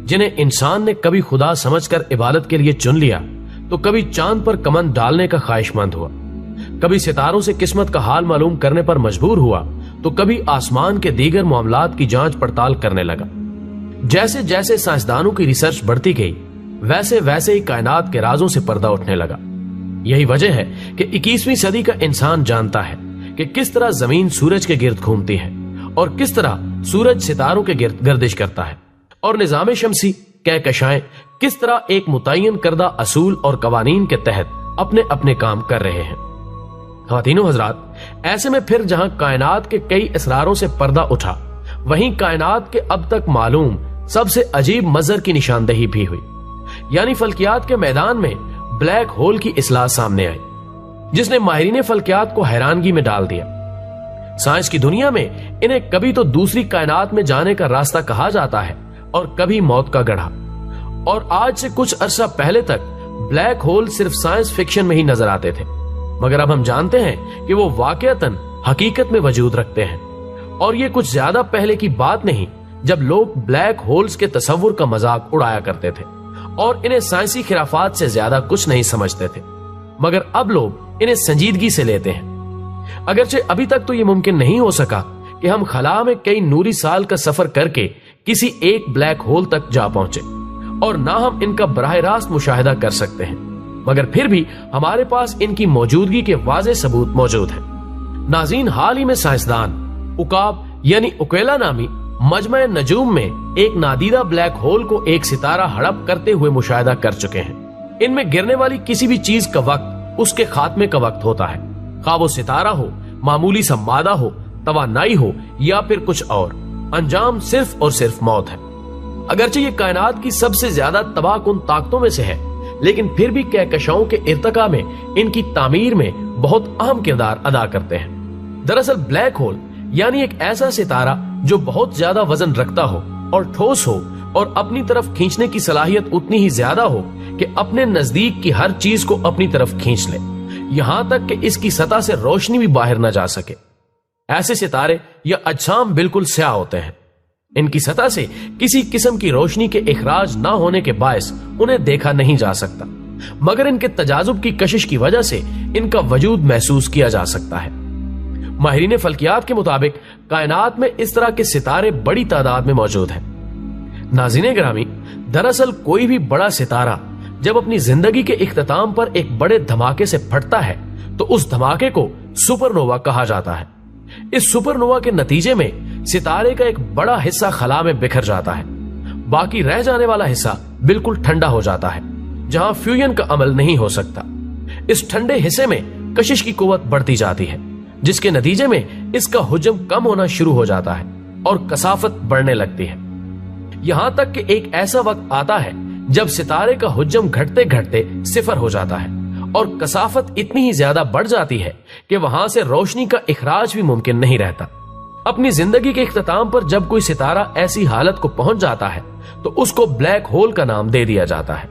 جنہیں انسان نے کبھی خدا سمجھ کر عبادت کے لیے چن لیا تو کبھی چاند پر کمند ڈالنے کا خواہش مند ہوا، کبھی ستاروں سے قسمت کا حال معلوم کرنے پر مجبور ہوا تو کبھی آسمان کے دیگر معاملات کی جانچ پڑتال کرنے لگا۔ جیسے جیسے سائنسدانوں کی ریسرچ بڑھتی گئی ویسے ویسے ہی کائنات کے رازوں سے پردہ اٹھنے لگا۔ یہی وجہ ہے کہ 21ویں صدی کا انسان جانتا ہے کہ کس طرح زمین سورج کے گرد گھومتی ہے اور کس طرح سورج ستاروں کے گرد گردش کرتا ہے، اور نظام شمسی کہکشائیں کس طرح ایک متعین کردہ اصول اور قوانین کے تحت اپنے اپنے کام کر رہے ہیں۔ خواتین و حضرات، ایسے میں پھر جہاں کائنات کے کئی اسراروں سے پردہ اٹھا وہیں کائنات کے اب تک معلوم سب سے عجیب منظر کی نشاندہی بھی ہوئی، یعنی فلکیات کے میدان میں بلیک ہول کی اصلاح سامنے آئی، جس نے ماہرین فلکیات کو حیرانگی میں ڈال دیا۔ سائنس کی دنیا میں انہیں کبھی تو دوسری کائنات میں جانے کا راستہ کہا جاتا ہے اور کبھی موت کا گڑھا، اور آج سے کچھ عرصہ پہلے تک بلیک ہول صرف سائنس فکشن میں ہی نظر آتے تھے، مگر اب ہم جانتے ہیں کہ وہ واقعتاً حقیقت میں وجود رکھتے ہیں، اور یہ کچھ زیادہ پہلے کی بات نہیں جب لوگ بلیک ہولز کے تصور کا مذاق اڑایا کرتے تھے اور انہیں سائنسی خرافات سے زیادہ کچھ نہیں سمجھتے تھے، مگر اب لوگ انہیں سنجیدگی سے لیتے ہیں۔ اگرچہ ابھی تک تو یہ ممکن نہیں ہو سکا کہ ہم خلا میں کئی نوری سال کا سفر کر کے کسی ایک بلیک ہول تک جا پہنچے، اور نہ ہم ان کا براہ راست مشاہدہ کر سکتے ہیں، مگر پھر بھی ہمارے پاس ان کی موجودگی کے واضح ثبوت موجود ہیں۔ ناظرین، حال ہی میں سائنسدان عقاب یعنی اکیلا نامی مجمع نجوم میں ایک نادیدہ بلیک ہول کو ایک ستارہ ہڑپ کرتے ہوئے مشاہدہ کر چکے ہیں۔ ان میں گرنے والی کسی بھی چیز کا وقت اس کے خاتمے کا وقت ہوتا ہے، خواہ وہ ستارہ ہو، معمولی سا مادہ ہو، توانائی ہو یا پھر کچھ اور، انجام صرف اور صرف موت ہے۔ اگرچہ یہ کائنات کی سب سے زیادہ تباہ کن طاقتوں میں سے ہے، لیکن پھر بھی کہکشاؤں کے ارتقاء میں ان کی تعمیر میں بہت اہم کردار ادا کرتے ہیں۔ دراصل بلیک ہول یعنی ایک ایسا ستارہ جو بہت زیادہ وزن رکھتا ہو اور ٹھوس ہو اور اپنی طرف کھینچنے کی صلاحیت اتنی ہی زیادہ ہو کہ اپنے نزدیک کی ہر چیز کو اپنی طرف کھینچ لے، یہاں تک کہ اس کی سطح سے روشنی بھی باہر نہ جا سکے۔ ایسے ستارے یا اجسام بالکل سیاہ ہوتے ہیں، ان کی سطح سے کسی قسم کی روشنی کے اخراج نہ ہونے کے باعث انہیں دیکھا نہیں جا سکتا، مگر ان کے تجاذب کی کشش کی وجہ سے ان کا وجود محسوس کیا جا سکتا ہے۔ ماہرین فلکیات کے مطابق کائنات میں اس طرح کے ستارے بڑی تعداد میں موجود ہیں۔ ناظرین گرامی، دراصل کوئی بھی بڑا ستارہ جب اپنی زندگی کے اختتام پر ایک بڑے دھماکے سے پھٹتا ہے تو اس دھماکے کو سپر نووا کہا جاتا ہے۔ اس سپر نووا کے نتیجے میں ستارے کا ایک بڑا حصہ خلا میں بکھر جاتا ہے، باقی رہ جانے والا حصہ بالکل ٹھنڈا ہو جاتا ہے جہاں فیوژن کا عمل نہیں ہو سکتا۔ اس ٹھنڈے حصے میں کشش کی قوت بڑھتی جاتی ہے، جس کے نتیجے میں اس کا حجم کم ہونا شروع ہو جاتا ہے اور کثافت بڑھنے لگتی ہے، یہاں تک کہ ایک ایسا وقت آتا ہے جب ستارے کا حجم گھٹتے گھٹتے صفر ہو جاتا ہے اور کثافت اتنی ہی زیادہ بڑھ جاتی ہے کہ وہاں سے روشنی کا اخراج بھی ممکن نہیں رہتا۔ اپنی زندگی کے اختتام پر جب کوئی ستارہ ایسی حالت کو پہنچ جاتا ہے تو اس کو بلیک ہول کا نام دے دیا جاتا ہے۔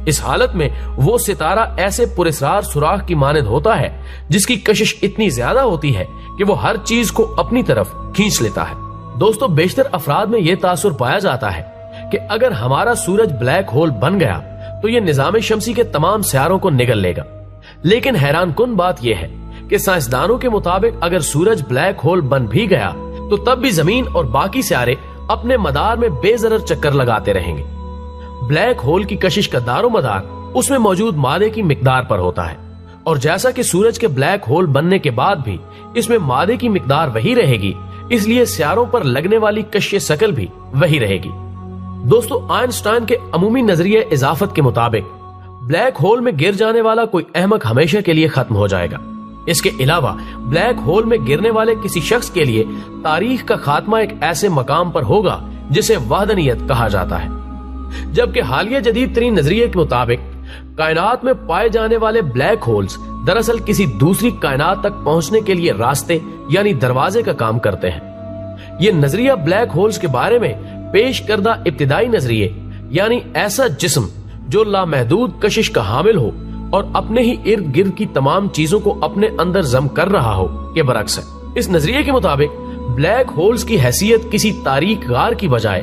اس حالت میں وہ ستارہ ایسے پراسرار سوراخ کی مانند ہوتا ہے جس کی کشش اتنی زیادہ ہوتی ہے کہ وہ ہر چیز کو اپنی طرف کھینچ لیتا ہے۔ دوستو، بیشتر افراد میں یہ تاثر پایا جاتا ہے کہ اگر ہمارا سورج بلیک ہول بن گیا تو یہ نظام شمسی کے تمام سیاروں کو نگل لے گا، لیکن حیران کن بات یہ ہے کہ سائنسدانوں کے مطابق اگر سورج بلیک ہول بن بھی گیا تو تب بھی زمین اور باقی سیارے اپنے مدار میں بے ضرر چکر لگاتے رہیں گے۔ بلیک ہول کی کشش کا دار و مدار اس میں موجود مادے کی مقدار پر ہوتا ہے، اور جیسا کہ سورج کے بلیک ہول بننے کے بعد بھی اس میں مادے کی مقدار وہی رہے گی، اس لیے سیاروں پر لگنے والی کشش شکل بھی وہی رہے گی۔ دوستو، آئنسٹائن کے عمومی نظریہ اضافت کے مطابق بلیک ہول میں گر جانے والا کوئی احمق ہمیشہ کے لیے ختم ہو جائے گا۔ اس کے علاوہ بلیک ہول میں گرنے والے کسی شخص کے لیے تاریخ کا خاتمہ ایک ایسے مقام پر ہوگا جسے وحدانیت کہا جاتا ہے، جبکہ حالیہ جدید ترین نظریے کے مطابق کائنات میں پائے جانے والے بلیک ہولز دراصل کسی دوسری کائنات تک پہنچنے کے لیے راستے یعنی دروازے کا کام کرتے ہیں۔ یہ نظریہ بلیک ہولز کے بارے میں پیش کردہ ابتدائی نظریے یعنی ایسا جسم جو لامحدود کشش کا حامل ہو اور اپنے ہی ارد گرد کی تمام چیزوں کو اپنے اندر ضم کر رہا ہو کے برعکس ہے۔ اس نظریے کے مطابق بلیک ہولز کی حیثیت کسی تاریک غار کی بجائے